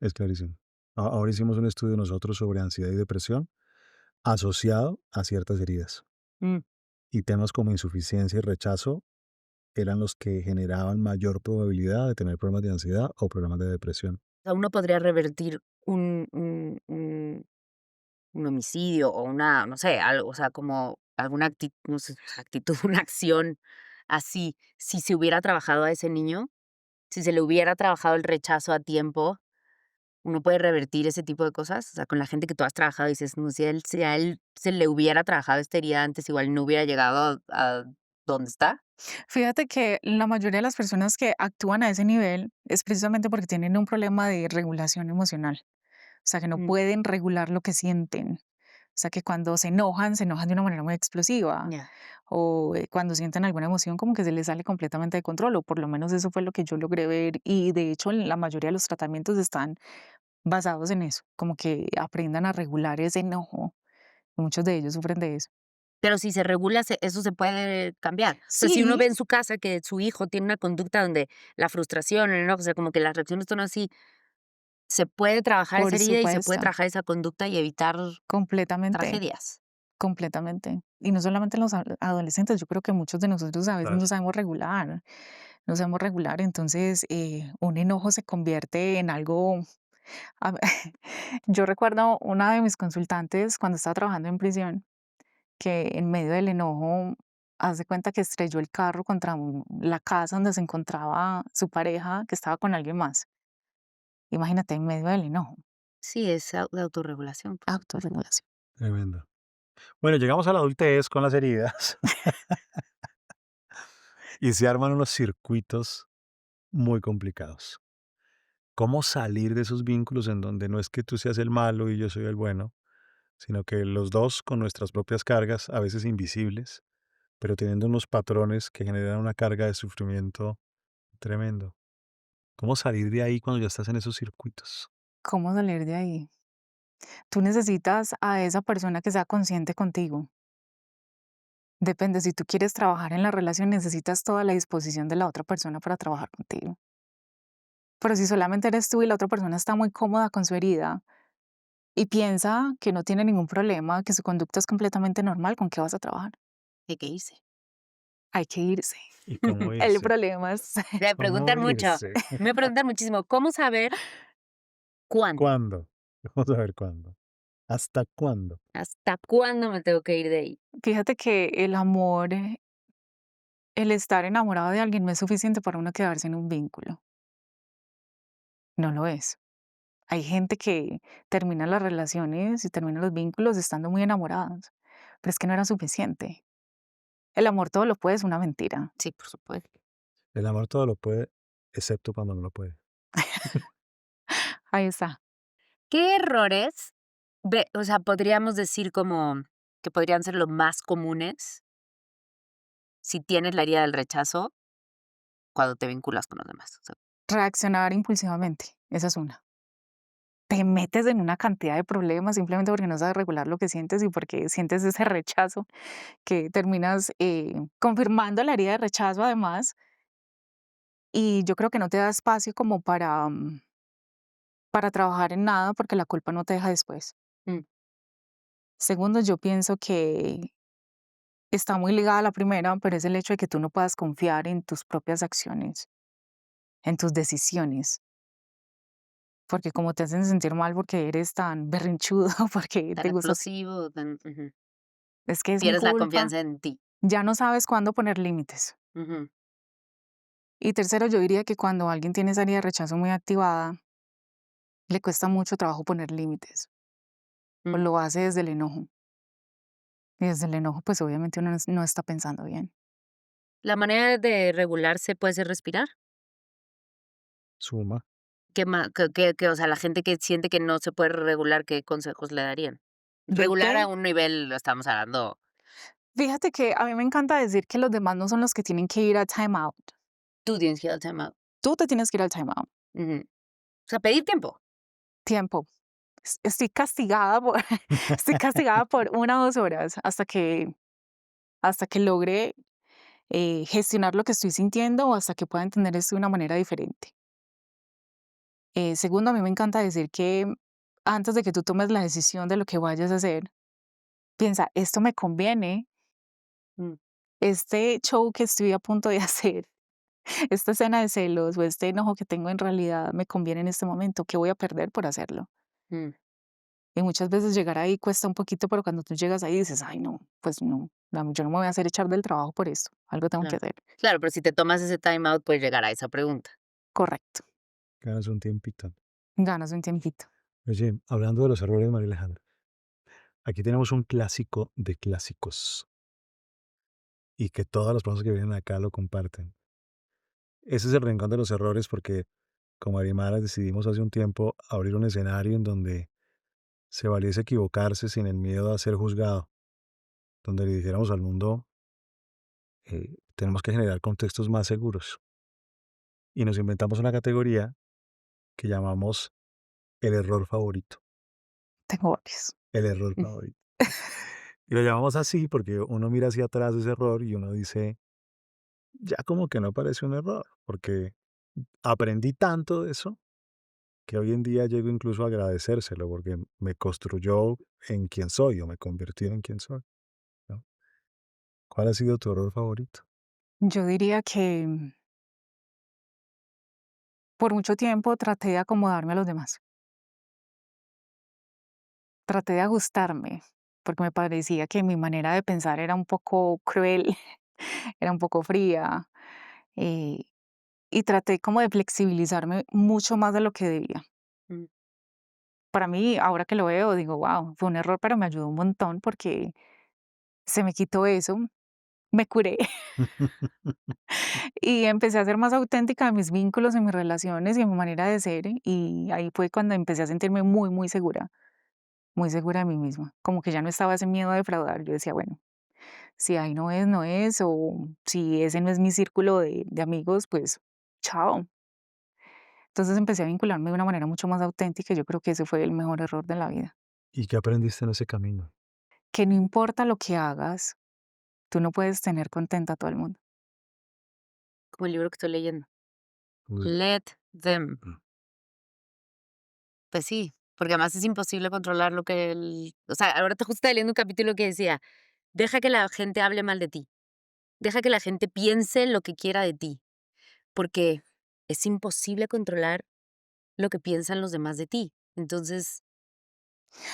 es clarísimo. Ahora hicimos un estudio nosotros sobre ansiedad y depresión asociado a ciertas heridas. mm. Y temas como insuficiencia y rechazo eran los que generaban mayor probabilidad de tener problemas de ansiedad o problemas de depresión. O sea, uno podría revertir un homicidio o una, no sé, algo, o sea, como alguna actitud, no sé, actitud, una acción así, si se hubiera trabajado a ese niño, si se le hubiera trabajado el rechazo a tiempo, uno puede revertir ese tipo de cosas. O sea, con la gente que tú has trabajado, dices, no, si a él se le hubiera trabajado esta herida antes, igual no hubiera llegado a donde está. Fíjate que la mayoría de las personas que actúan a ese nivel es precisamente porque tienen un problema de regulación emocional. O sea, que no Mm, pueden regular lo que sienten. O sea, que cuando se enojan de una manera muy explosiva. ya. O cuando sienten alguna emoción, como que se les sale completamente de control. O por lo menos eso fue lo que yo logré ver. Y de hecho, la mayoría de los tratamientos están basados en eso. Como que aprendan a regular ese enojo. Muchos de ellos sufren de eso. Pero si se regula, eso se puede cambiar. O sea, si uno Sí, ve en su casa que su hijo tiene una conducta donde la frustración, el enojo, o sea, como que las reacciones son así, se puede trabajar esa por herida y se puede supuesto. trabajar esa conducta y evitar Completamente. tragedias. Completamente. Y no solamente los adolescentes, yo creo que muchos de nosotros a veces Claro. no sabemos regular, no sabemos regular, entonces un enojo se convierte en algo A ve yo recuerdo una de mis consultantes cuando estaba trabajando en prisión, que en medio del enojo, haz de cuenta que estrelló el carro contra la casa donde se encontraba su pareja, que estaba con alguien más. Imagínate, en medio del enojo. Sí, es de autorregulación, por supuesto. Autorregulación. Tremendo. Bueno, llegamos a la adultez con las heridas y se arman unos circuitos muy complicados. ¿Cómo salir de esos vínculos en donde no es que tú seas el malo y yo soy el bueno, sino que los dos con nuestras propias cargas, a veces invisibles, pero teniendo unos patrones que generan una carga de sufrimiento tremendo? ¿Cómo salir de ahí cuando ya estás en esos circuitos? ¿Cómo salir de ahí? Tú necesitas a esa persona que sea consciente contigo. Depende, si tú quieres trabajar en la relación, necesitas toda la disposición de la otra persona para trabajar contigo. Pero si solamente eres tú y la otra persona está muy cómoda con su herida y piensa que no tiene ningún problema, que su conducta es completamente normal, ¿con qué vas a trabajar? Hay que irse. Hay que irse. ¿Y cómo El irse? problema es Me ¿Cómo preguntan mucho, irse? me preguntan muchísimo, ¿cómo saber cuándo? ¿Cuándo? Vamos a ver cuándo. ¿Hasta cuándo? ¿Hasta cuándo me tengo que ir de ahí? fíjate que el amor, el estar enamorado de alguien no es suficiente para uno quedarse en un vínculo. No lo es. Hay gente que termina las relaciones y termina los vínculos estando muy enamorados, pero es que no era suficiente. El amor todo lo puede es una mentira. Sí, por supuesto. El amor todo lo puede, excepto cuando no lo puede. Ahí está. ¿Qué errores o sea, podríamos decir como que podrían ser los más comunes si tienes la herida del rechazo cuando te vinculas con los demás? O sea, Reaccionar impulsivamente, esa es una. Te metes en una cantidad de problemas simplemente porque no sabes regular lo que sientes y porque sientes ese rechazo que terminas confirmando la herida de rechazo además. Y yo creo que no te da espacio como para trabajar en nada porque la culpa no te deja después. mm, Segundo, yo pienso que está muy ligada a la primera, pero es el hecho de que tú no puedas confiar en tus propias acciones, en tus decisiones, porque como te hacen sentir mal porque eres tan berrinchudo, porque tan te gusta, explosivo, tan ujú. es que es mi Pierdes la culpa, confianza en ti. ya no sabes cuándo poner límites. Ujú, Y tercero, yo diría que cuando alguien tiene esa área de rechazo muy activada, le cuesta mucho trabajo poner límites, o mm. lo hace desde el enojo. Y desde el enojo, pues obviamente uno no está pensando bien. La manera de regularse puede ser respirar. Suma. ¿Qué más? Que, o sea, la gente que siente que no se puede regular, ¿qué consejos le darían? Regular a Vete, un nivel, lo estamos hablando, fíjate que a mí me encanta decir que los demás no son los que tienen que ir a time out. tú tienes que ir al time out. Tú te tienes que ir al time out. Ujú. O sea, pedir tiempo. Tiempo. Estoy castigada por, estoy castigada por 1 o 2 horas hasta que logre gestionar lo que estoy sintiendo o hasta que pueda entender esto de una manera diferente. Segundo, a mí me encanta decir que antes de que tú tomes la decisión de lo que vayas a hacer, piensa, ¿esto me conviene? Mm, Este show que estoy a punto de hacer, esta escena de celos o este enojo que tengo en realidad me conviene en este momento, ¿qué voy a perder por hacerlo? mm, Y muchas veces llegar ahí cuesta un poquito, pero cuando tú llegas ahí dices, ay no, pues no, yo no me voy a hacer echar del trabajo por esto, algo tengo que claro. hacer. Claro, pero si te tomas ese time out, puedes llegar a esa pregunta. Correcto, Ganas un tiempito. ganas un tiempito. Oye, hablando de los errores, María Alejandra, aquí tenemos un clásico de clásicos y que todas las personas que vienen acá lo comparten. Ese es el rincón de los errores porque como Arimara decidimos hace un tiempo abrir un escenario en donde se valiese equivocarse sin el miedo a ser juzgado, donde le dijéramos al mundo, tenemos que generar contextos más seguros. Y nos inventamos una categoría que llamamos el error favorito. Tengo varios. El error favorito. Y lo llamamos así porque uno mira hacia atrás de ese error y uno dice, ya como que no parece un error, porque aprendí tanto de eso que hoy en día llego incluso a agradecérselo porque me construyó en quien soy o me convirtió en quien soy, ¿no? ¿Cuál ha sido tu error favorito? Yo diría que por mucho tiempo traté de acomodarme a los demás. traté de ajustarme, porque me parecía que mi manera de pensar era un poco cruel, era un poco fría, eh, y traté como de flexibilizarme mucho más de lo que debía. Mm. Para mí, ahora que lo veo, digo, wow, fue un error, pero me ayudó un montón porque se me quitó eso, me curé y empecé a ser más auténtica en mis vínculos, en mis relaciones y en mi manera de ser. Y ahí fue cuando empecé a sentirme muy, muy segura de mí misma. Como que ya no estaba ese miedo a defraudar. Yo decía, bueno, si ahí no es, no es, o si ese no es mi círculo de amigos, pues chao. Entonces empecé a vincularme de una manera mucho más auténtica y yo creo que ese fue el mejor error de la vida. ¿Y qué aprendiste en ese camino? Que no importa lo que hagas, tú no puedes tener contenta a todo el mundo. Como el libro que estoy leyendo. Pues, Let them. mm, Pues sí, porque además es imposible controlar lo que o sea, ahora te justo estaba leyendo un capítulo que decía, deja que la gente hable mal de ti, deja que la gente piense lo que quiera de ti, porque es imposible controlar lo que piensan los demás de ti. Entonces,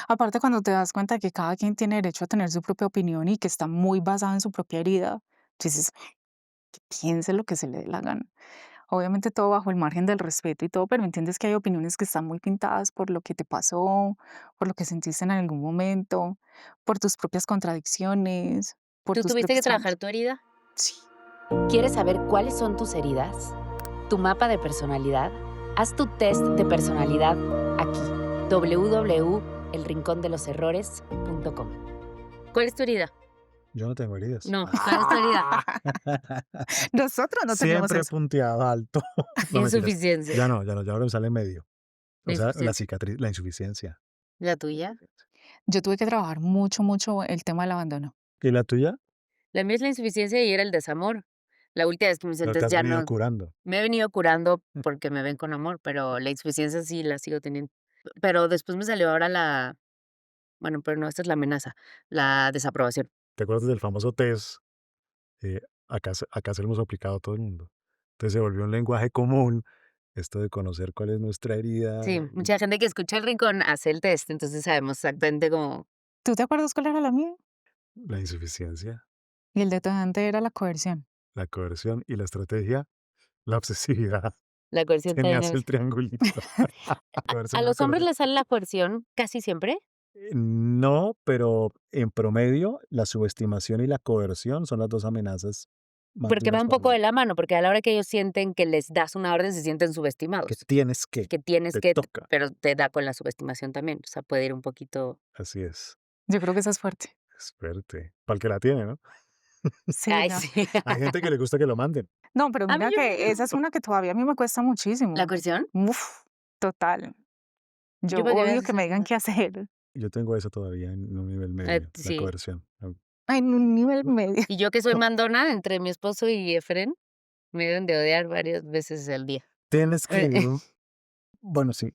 Aparte, cuando te das cuenta que cada quien tiene derecho a tener su propia opinión y que está muy basada en su propia herida, tú dices, que piense lo que se le dé la gana. Obviamente todo bajo el margen del respeto y todo, pero entiendes que hay opiniones que están muy pintadas por lo que te pasó, por lo que sentiste en algún momento, por tus propias contradicciones, por ¿tú tus tuviste que propios trabajar traumas. tu herida? Sí. ¿Quieres saber cuáles son tus heridas? ¿Tu mapa de personalidad? Haz tu test de personalidad aquí. www.elrincondeloserrores.com. ¿Cuál es tu herida? yo no tengo heridas. No, ¿cuál es tu herida? Nosotros no tenemos Siempre he eso. punteado alto. No mentiras. Insuficiencia. Ya no, ya ahora me sale medio. La O sea, la insuficiencia. cicatriz, la insuficiencia. ¿La tuya? Yo tuve que trabajar mucho, mucho el tema del abandono. ¿Y la tuya? La mía es la insuficiencia y era el desamor. La última vez que me hice el Lo que test has ya venido no. curando. Me he venido curando porque me ven con amor, pero la insuficiencia sí la sigo teniendo. Pero después me salió ahora bueno, pero no, esta es la amenaza, la desaprobación. ¿Te acuerdas del famoso test? Eh, acá se lo hemos aplicado a todo el mundo. Entonces se volvió un lenguaje común esto de conocer cuál es nuestra herida. Sí, mucha gente que escucha el rincón hace el test, entonces sabemos exactamente cómo. ¿Tú te acuerdas cuál era la mía? La insuficiencia, Y el detonante era la coerción. la coerción y la estrategia, la obsesividad. La coerción también Tenías a el veces. triangulito. ¿A Coercionar los con hombres otro. les sale la coerción casi siempre? No, pero en promedio, la subestimación y la coerción son las dos amenazas más Porque va duras un para poco los de la mano, porque a la hora que ellos sienten que les das una orden, se sienten que subestimados. tienes que, Que tienes te que, toca. pero te da con la subestimación también. O sea, puede ir un poquito. Así es. Yo creo que esa es fuerte. Es fuerte. Para el que la tiene, ¿no? Sí, Ay, no. sí. Hay gente que le gusta que lo manden. No, pero A mí mira que esa es una que todavía a mí me cuesta ¿La muchísimo. coerción? Uf, total. Yo Yo porque a odio que veces. me digan qué hacer. Yo tengo eso todavía en un nivel medio, la Sí. coerción. Ay, en un nivel medio. Y yo que soy mandona, entre mi esposo y Efren, me deben de odiar varias veces al día. Tienes que... Bueno, sí.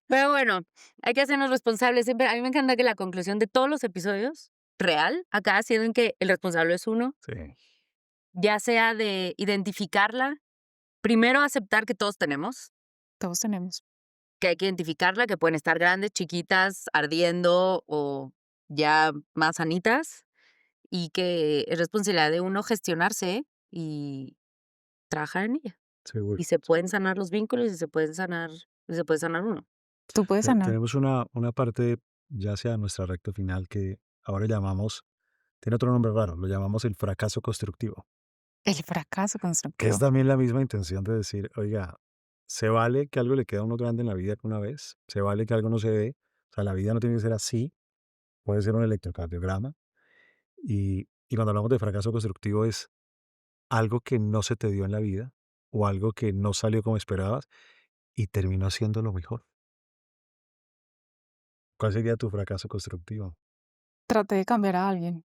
Pero bueno, hay que hacernos responsables. Siempre, a mí me encanta que la conclusión de todos los episodios, real, acá ha sido en que el responsable es uno, Sí. ya sea de identificarla, primero aceptar que todos tenemos, Todos tenemos. que hay que identificarla, que pueden estar grandes, chiquitas, ardiendo o ya más sanitas, y que es responsabilidad de uno gestionarse y trabajar en ella. Seguro. Y se pueden sanar los vínculos y se puede sanar uno. Tú puedes sanar. Tenemos una parte, ya sea nuestra recta final, que ahora llamamos, tiene otro nombre raro, lo llamamos el fracaso constructivo, El fracaso que es constructivo. también la misma intención de decir, oiga, se vale que algo le quede a uno grande en la vida una vez, se vale que algo no se dé, o sea, la vida no tiene que ser así, puede ser un electrocardiograma, y cuando hablamos de fracaso constructivo es algo que no se te dio en la vida, o algo que no salió como esperabas, y terminó siendo lo mejor. ¿Cuál sería tu fracaso constructivo? Traté de cambiar a alguien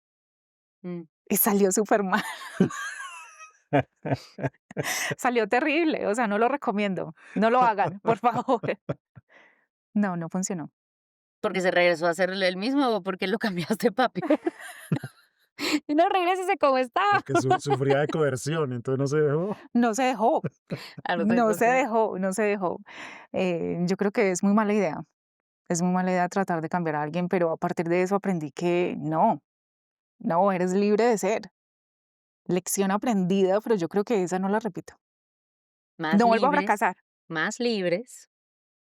Mm. y salió súper mal. Salió terrible. O sea, no lo recomiendo. No lo hagan, por favor. No, no funcionó. ¿Porque se regresó a ser el mismo o porque lo cambiaste para peor? No, regrésese como estaba. Porque sufría de coerción, entonces no se dejó. No se dejó. A los No se otros, dejó, no se dejó. Yo creo que es muy mala idea. Es muy mala idea tratar de cambiar a alguien, pero a partir de eso aprendí que no, no, eres libre de ser. Lección aprendida, pero yo creo que esa no la repito. Más No vuelvo a libres, fracasar. más libres,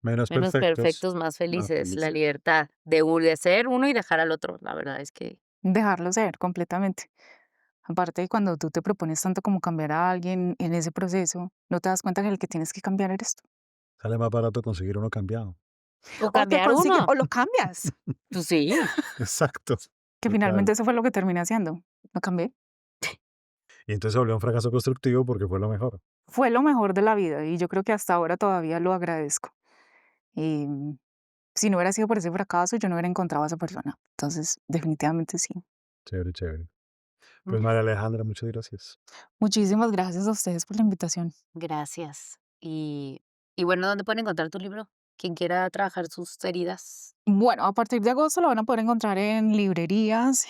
Menos menos perfectos, perfectos, más más felices. La felices. libertad de ser uno y dejar al otro. La verdad es que Dejarlo ser completamente. Aparte, cuando tú te propones tanto como cambiar a alguien en ese proceso, no te das cuenta que el que tienes que cambiar eres tú. Sale más barato conseguir uno cambiado. o O te cambiar consigues, uno. o lo cambias, Pues sí. Exacto. que Total. finalmente eso fue lo que terminé haciendo. Lo cambié. Y entonces se volvió un fracaso constructivo porque fue lo mejor. Fue lo mejor de la vida y yo creo que hasta ahora todavía lo agradezco. Y si no hubiera sido por ese fracaso, yo no hubiera encontrado a esa persona. Entonces, definitivamente sí. Chévere, chévere. Pues María Alejandra, muchas gracias. Muchísimas gracias a ustedes por la invitación. Gracias. Y bueno, ¿dónde pueden encontrar tu libro? Quien quiera trabajar sus heridas. Bueno, a partir de agosto lo van a poder encontrar en librerías,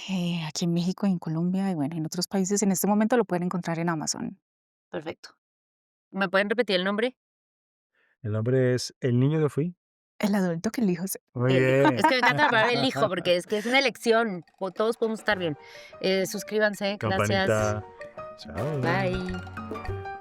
aquí en México, en Colombia y bueno, en otros países. En este momento lo pueden encontrar en Amazon. Perfecto. ¿Me pueden repetir el nombre? El nombre es El niño de Fui. El adulto que elijo ser. Muy Es bien. que me encanta la palabra el hijo, porque es que es una elección. Todos podemos estar bien. Suscríbanse. Gracias. Campanita. Chao. Bye.